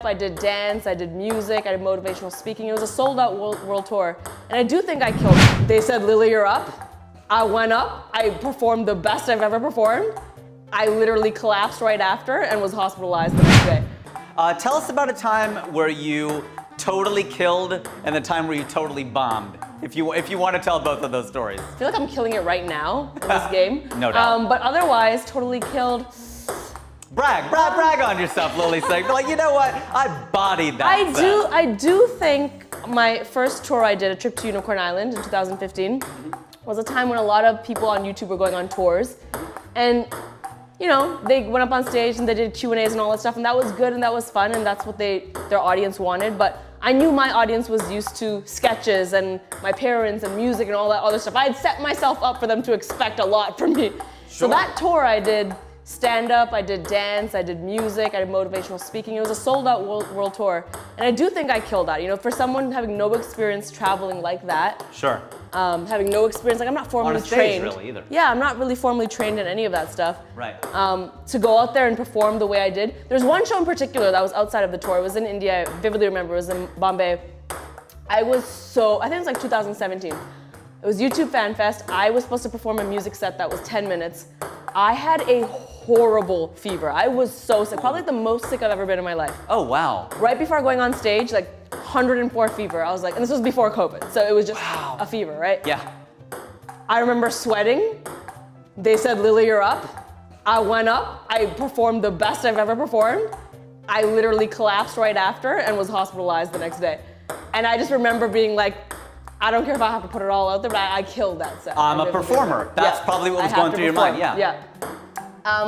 I did dance, I did music, I did motivational speaking. It was a sold-out world tour. And I do think I killed it. They said, Lilly, you're up. I went up. I performed the best I've ever performed. I literally collapsed right after and was hospitalized the next day. Tell us about a time where you totally killed and the time where you totally bombed. If you want to tell both of those stories. I feel like I'm killing it right now in this game. No doubt. But otherwise, totally killed. Brag on yourself, Lilly Singh. But like, you know what? I bodied that set. I do think my first tour I did, a trip to Unicorn Island in 2015, was a time when a lot of people on YouTube were going on tours. And, you know, they went up on stage and they did Q&As and all that stuff, and that was good and that was fun and that's what their audience wanted. But I knew my audience was used to sketches and my parents and music and all that other stuff. I had set myself up for them to expect a lot from me. Sure. So that tour I did stand-up, I did dance, I did music, I did motivational speaking. It was a sold-out world tour. And I do think I killed that. You know, for someone having no experience traveling like that. Sure. Having no experience, like I'm not formally on a stage, trained. Really, either. Yeah, I'm not really formally trained in any of that stuff. Right. To go out there and perform the way I did. There's one show in particular that was outside of the tour. It was in India, I vividly remember, it was in Bombay. I think it was like 2017. It was YouTube Fan Fest. I was supposed to perform a music set that was 10 minutes. I had a horrible fever. I was so sick, probably the most sick I've ever been in my life. Oh, wow. Right before going on stage, like 104 fever. I was like, and this was before COVID, so it was just a fever, right? Yeah. I remember sweating. They said, Lilly, you're up. I went up. I performed the best I've ever performed. I literally collapsed right after and was hospitalized the next day. And I just remember being like, I don't care if I have to put it all out there, but I killed that set. I'm a performer. That's probably what was going through your mind. Yeah. Yeah.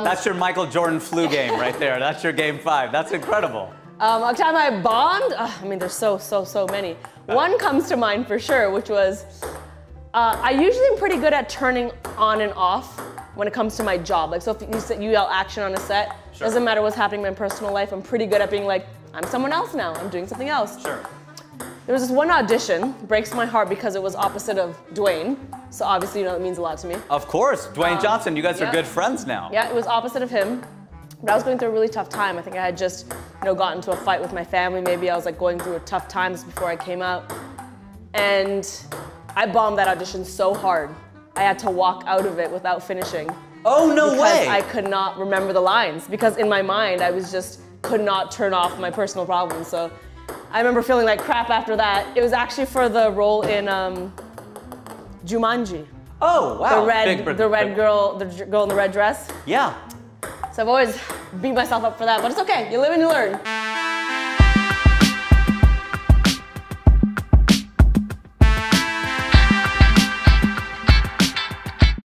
That's your Michael Jordan flu game right there. That's your game 5. That's incredible. A time I bombed, I mean, there's so many. One comes to mind for sure, which was, I usually am pretty good at turning on and off when it comes to my job. Like, so if you yell action on a set, sure. Doesn't matter what's happening in my personal life, I'm pretty good at being like, I'm someone else now, I'm doing something else. Sure. There was this one audition, breaks my heart because it was opposite of Dwayne. So obviously, you know, it means a lot to me. Of course, Dwayne Johnson, you guys are good friends now. Yeah, it was opposite of him. But I was going through a really tough time. I think I had just, you know, gotten into a fight with my family. Maybe I was like going through tough times before I came out. And I bombed that audition so hard. I had to walk out of it without finishing. Oh, no way! Because I could not remember the lines. Because in my mind, I was just, could not turn off my personal problems. So I remember feeling like crap after that. It was actually for the role in Jumanji. Oh, wow. The girl in the red dress. Yeah. So I've always beat myself up for that, but it's okay. You live and you learn.